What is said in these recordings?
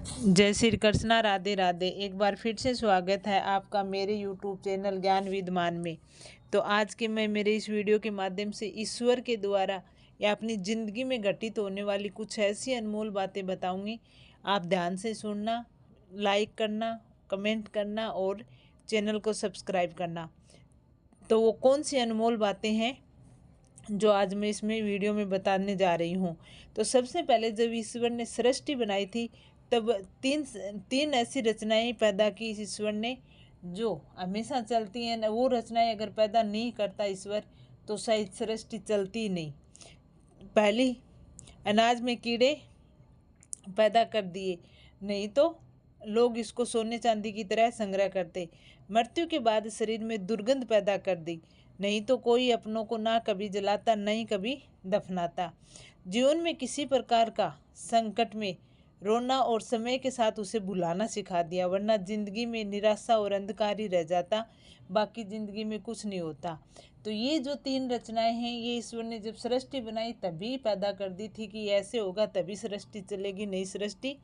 जय श्री कृष्णा, राधे राधे। एक बार फिर से स्वागत है आपका मेरे YouTube चैनल ज्ञान विद्यमान में। तो आज के मैं मेरे इस वीडियो के माध्यम से ईश्वर के द्वारा या अपनी ज़िंदगी में घटित होने वाली कुछ ऐसी अनमोल बातें बताऊंगी। आप ध्यान से सुनना, लाइक करना, कमेंट करना और चैनल को सब्सक्राइब करना। तो वो कौन सी अनमोल बातें हैं जो आज मैं इसमें वीडियो में बताने जा रही हूँ। तो सबसे पहले जब ईश्वर ने सृष्टि बनाई थी तब तीन ऐसी रचनाएं पैदा की ईश्वर ने जो हमेशा चलती हैं। वो रचनाएं अगर पैदा नहीं करता ईश्वर तो शायद सृष्टि चलती ही नहीं। पहली, अनाज में कीड़े पैदा कर दिए, नहीं तो लोग इसको सोने चांदी की तरह संग्रह करते। मृत्यु के बाद शरीर में दुर्गंध पैदा कर दी, नहीं तो कोई अपनों को ना कभी जलाता न ही कभी दफनाता। जीवन में किसी प्रकार का संकट में रोना और समय के साथ उसे भुलाना सिखा दिया, वरना जिंदगी में निराशा और अंधकार ही रह जाता, बाकी जिंदगी में कुछ नहीं होता। तो ये जो तीन रचनाएं हैं ये ईश्वर ने जब सृष्टि बनाई तभी पैदा कर दी थी कि ऐसे होगा तभी सृष्टि चलेगी, नई सृष्टि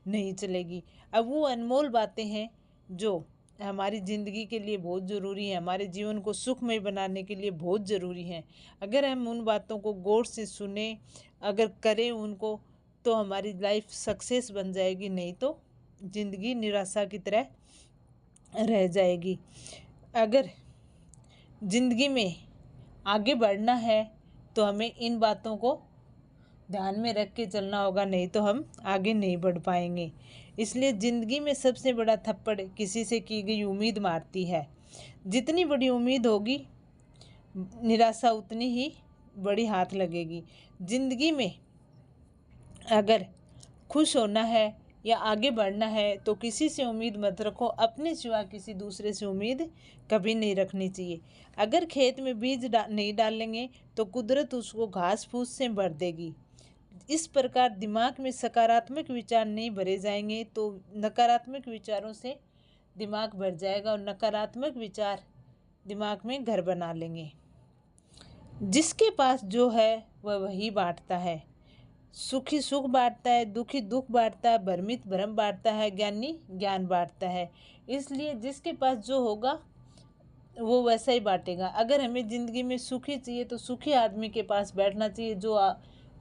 नहीं चलेगी। अब वो अनमोल बातें हैं जो हमारी ज़िंदगी के लिए बहुत ज़रूरी है, हमारे जीवन को सुखमय बनाने के लिए बहुत ज़रूरी है। अगर हम उन बातों को गौर से सुने, अगर करें उनको, तो हमारी लाइफ सक्सेस बन जाएगी, नहीं तो ज़िंदगी निराशा की तरह रह जाएगी। अगर ज़िंदगी में आगे बढ़ना है तो हमें इन बातों को ध्यान में रख के चलना होगा, नहीं तो हम आगे नहीं बढ़ पाएंगे। इसलिए ज़िंदगी में सबसे बड़ा थप्पड़ किसी से की गई उम्मीद मारती है। जितनी बड़ी उम्मीद होगी निराशा उतनी ही बड़ी हाथ लगेगी। ज़िंदगी में अगर खुश होना है या आगे बढ़ना है तो किसी से उम्मीद मत रखो, अपने सिवा किसी दूसरे से उम्मीद कभी नहीं रखनी चाहिए। अगर खेत में बीज नहीं डालेंगे तो कुदरत उसको घास फूस से भर देगी। इस प्रकार दिमाग में सकारात्मक विचार नहीं भरे जाएंगे तो नकारात्मक विचारों से दिमाग भर जाएगा और नकारात्मक विचार दिमाग में घर बना लेंगे। जिसके पास जो है वह वही बांटता है। सुखी सुख बांटता है, दुखी दुख बांटता है, भ्रमित भ्रम बांटता है, ज्ञानी ज्ञान बांटता है। इसलिए जिसके पास जो होगा वो वैसा ही बांटेगा। अगर हमें ज़िंदगी में सुखी चाहिए तो सुखी आदमी के पास बैठना चाहिए जो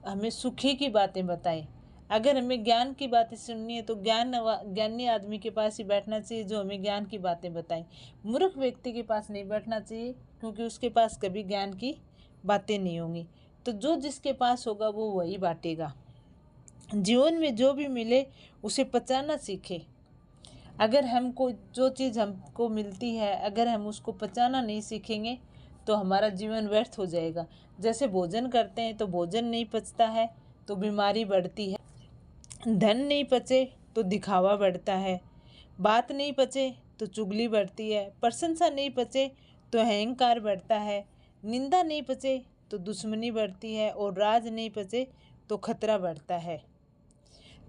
हमें सुखी की बातें बताए। अगर हमें ज्ञान की बातें सुननी है तो ज्ञानी आदमी के पास ही बैठना चाहिए जो हमें ज्ञान की बातें बताएं। मूर्ख व्यक्ति के पास नहीं बैठना चाहिए क्योंकि उसके पास कभी ज्ञान की बातें नहीं होंगी। तो जो जिसके पास होगा वो वही बांटेगा। जीवन में जो भी मिले उसे पचाना सीखे। अगर हमको जो चीज़ हमको मिलती है अगर हम उसको पचाना नहीं सीखेंगे तो हमारा जीवन व्यर्थ हो जाएगा। जैसे भोजन करते हैं तो भोजन नहीं पचता है तो बीमारी बढ़ती है, धन नहीं पचे तो दिखावा बढ़ता है, बात नहीं पचे तो चुगली बढ़ती है, प्रशंसा नहीं पचे तो अहंकार बढ़ता है, निंदा नहीं पचे तो दुश्मनी बढ़ती है और राज नहीं पचे तो खतरा बढ़ता है।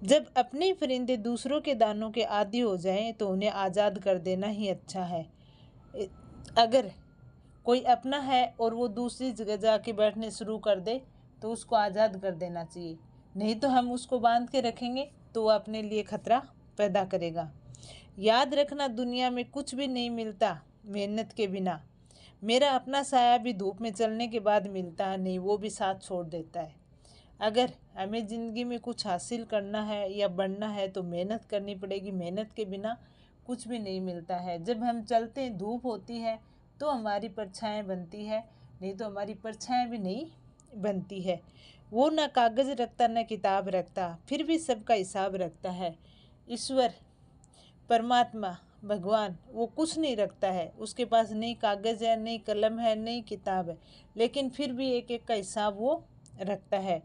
जब अपने परिंदे दूसरों के दानों के आदी हो जाएं तो उन्हें आज़ाद कर देना ही अच्छा है। अगर कोई अपना है और वो दूसरी जगह जाके बैठने शुरू कर दे तो उसको आज़ाद कर देना चाहिए, नहीं तो हम उसको बांध के रखेंगे तो वो अपने लिए खतरा पैदा करेगा। याद रखना, दुनिया में कुछ भी नहीं मिलता मेहनत के बिना। मेरा अपना साया भी धूप में चलने के बाद मिलता है, नहीं वो भी साथ छोड़ देता है। अगर हमें ज़िंदगी में कुछ हासिल करना है या बढ़ना है तो मेहनत करनी पड़ेगी, मेहनत के बिना कुछ भी नहीं मिलता है। जब हम चलते हैं धूप होती है तो हमारी परछाएं बनती है, नहीं तो हमारी परछाएं भी नहीं बनती है। वो ना कागज़ रखता ना किताब रखता, फिर भी सबका हिसाब रखता है। ईश्वर परमात्मा भगवान वो कुछ नहीं रखता है, उसके पास नहीं कागज़ है, नहीं कलम है, नहीं किताब है, लेकिन फिर भी एक एक का हिसाब वो रखता है।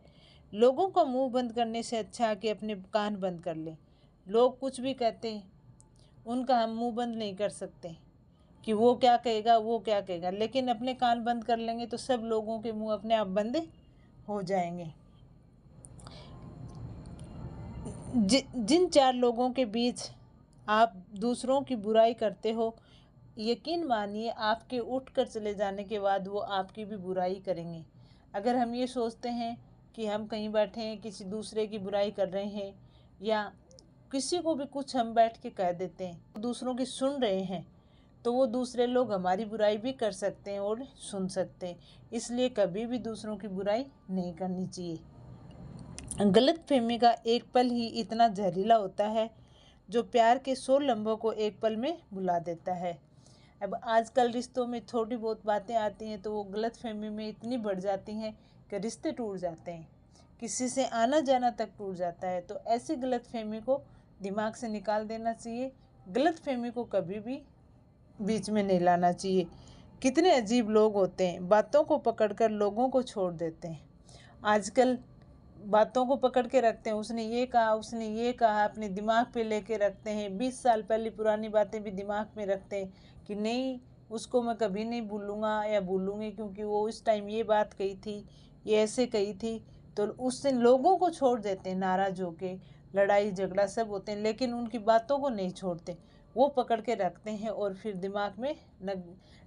लोगों का मुंह बंद करने से अच्छा कि अपने कान बंद कर लें। लोग कुछ भी कहते हैं उनका हम मुंह बंद नहीं कर सकते कि वो क्या कहेगा वो क्या कहेगा, लेकिन अपने कान बंद कर लेंगे तो सब लोगों के मुंह अपने आप बंद हो जाएंगे। जिन चार लोगों के बीच आप दूसरों की बुराई करते हो, यकीन मानिए आपके उठकर चले जाने के बाद वो आपकी भी बुराई करेंगे। अगर हम ये सोचते हैं कि हम कहीं बैठे हैं किसी दूसरे की बुराई कर रहे हैं या किसी को भी कुछ हम बैठ के कह देते हैं, दूसरों की सुन रहे हैं, तो वो दूसरे लोग हमारी बुराई भी कर सकते हैं और सुन सकते हैं। इसलिए कभी भी दूसरों की बुराई नहीं करनी चाहिए। गलतफहमी का एक पल ही इतना जहरीला होता है जो प्यार के 100 लम्हों को एक पल में भुला देता है। अब आजकल रिश्तों में छोटी बहुत बातें आती हैं तो वो गलतफहमी में इतनी बढ़ जाती हैं कि रिश्ते टूट जाते हैं, किसी से आना जाना तक टूट जाता है। तो ऐसी गलतफहमी को दिमाग से निकाल देना चाहिए। गलतफहमी को कभी भी बीच में नहीं लाना चाहिए। कितने अजीब लोग होते हैं, बातों को पकड़कर लोगों को छोड़ देते हैं। आजकल बातों को पकड़ के रखते हैं, उसने ये कहा, उसने ये कहा, अपने दिमाग पे लेके रखते हैं। 20 साल पहले पुरानी बातें भी दिमाग में रखते हैं कि नहीं, उसको मैं कभी नहीं भूलूंगा या भूलूंगी क्योंकि वो उस टाइम ये बात कही थी, ये ऐसे कही थी। तो उससे लोगों को छोड़ देते हैं, नाराज़ होके लड़ाई झगड़ा सब होते हैं, लेकिन उनकी बातों को नहीं छोड़ते, वो पकड़ के रखते हैं और फिर दिमाग में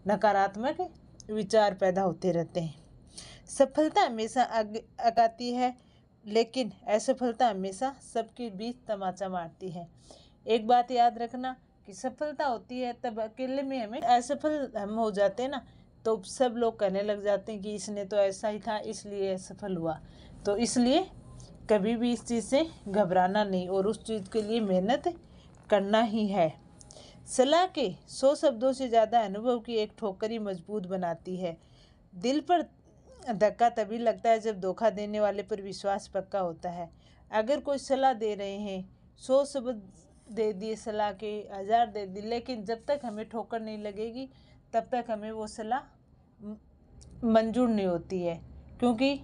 नकारात्मक विचार पैदा होते रहते हैं। सफलता हमेशा आती है, लेकिन असफलता हमेशा सबके बीच तमाचा मारती है। एक बात याद रखना कि सफलता होती है तब अकेले में, हमें असफल हम हो जाते हैं ना, तो सब लोग कहने लग जाते हैं कि इसने तो ऐसा ही था इसलिए असफल हुआ। तो इसलिए कभी भी इस चीज़ से घबराना नहीं और उस चीज़ के लिए मेहनत करना ही है। सलाह के 100 शब्दों से ज़्यादा अनुभव की एक ठोकर ही मजबूत बनाती है। दिल पर धक्का तभी लगता है जब धोखा देने वाले पर विश्वास पक्का होता है। अगर कोई सलाह दे रहे हैं, 100 शब्द दे दिए सलाह के, 1000 दे दिए, लेकिन जब तक हमें ठोकर नहीं लगेगी तब तक हमें वो सलाह मंजूर नहीं होती है, क्योंकि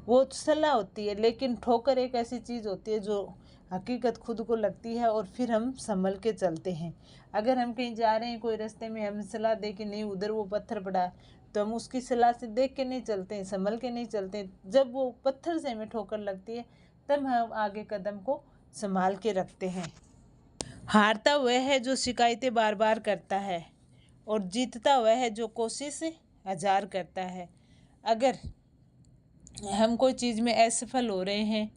वो सलाह होती है। लेकिन ठोकर एक ऐसी चीज़ होती है जो हकीकत खुद को लगती है और फिर हम संभल के चलते हैं। अगर हम कहीं जा रहे हैं, कोई रास्ते में हम सलाह दे कि नहीं उधर वो पत्थर पड़ा है, तो हम उसकी सलाह से देख के नहीं चलते हैं, संभल के नहीं चलते हैं। जब वो पत्थर से हमें ठोकर लगती है तब हम आगे कदम को संभाल के रखते हैं। हारता वह है जो शिकायतें बार बार करता है और जीतता वह है जो कोशिश 1000 करता है। अगर हम कोई चीज़ में असफल हो रहे हैं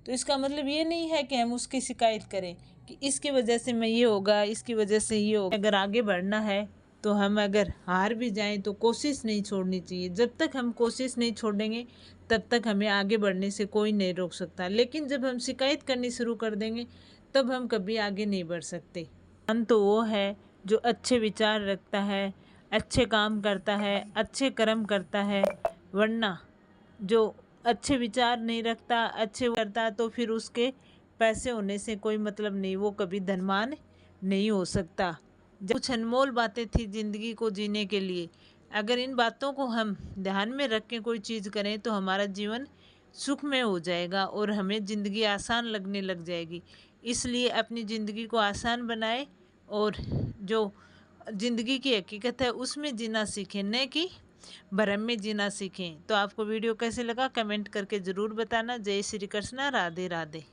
तो इसका मतलब ये नहीं है कि हम उसकी शिकायत करें कि इसकी वजह से मैं ये होगा, इसकी वजह से ये होगा। अगर आगे बढ़ना है तो हम अगर हार भी जाएं तो कोशिश नहीं छोड़नी चाहिए। जब तक हम कोशिश नहीं छोड़ेंगे तब तक हमें आगे बढ़ने से कोई नहीं रोक सकता। लेकिन जब हम शिकायत करनी शुरू कर देंगे तब हम कभी आगे नहीं बढ़ सकते। हम तो वो है जो अच्छे विचार रखता है, अच्छे काम करता है, अच्छे कर्म करता है। वरना जो अच्छे विचार नहीं रखता, अच्छे करता, तो फिर उसके पैसे होने से कोई मतलब नहीं, वो कभी धनवान नहीं हो सकता। कुछ अनमोल बातें थी ज़िंदगी को जीने के लिए, अगर इन बातों को हम ध्यान में रख के कोई चीज़ करें तो हमारा जीवन सुखमय हो जाएगा और हमें ज़िंदगी आसान लगने लग जाएगी। इसलिए अपनी ज़िंदगी को आसान बनाए और जो ज़िंदगी की हकीकत है उसमें जीना सीखें, न कि भरम में जीना सीखें। तो आपको वीडियो कैसे लगा कमेंट करके ज़रूर बताना। जय श्री कृष्णा, राधे राधे।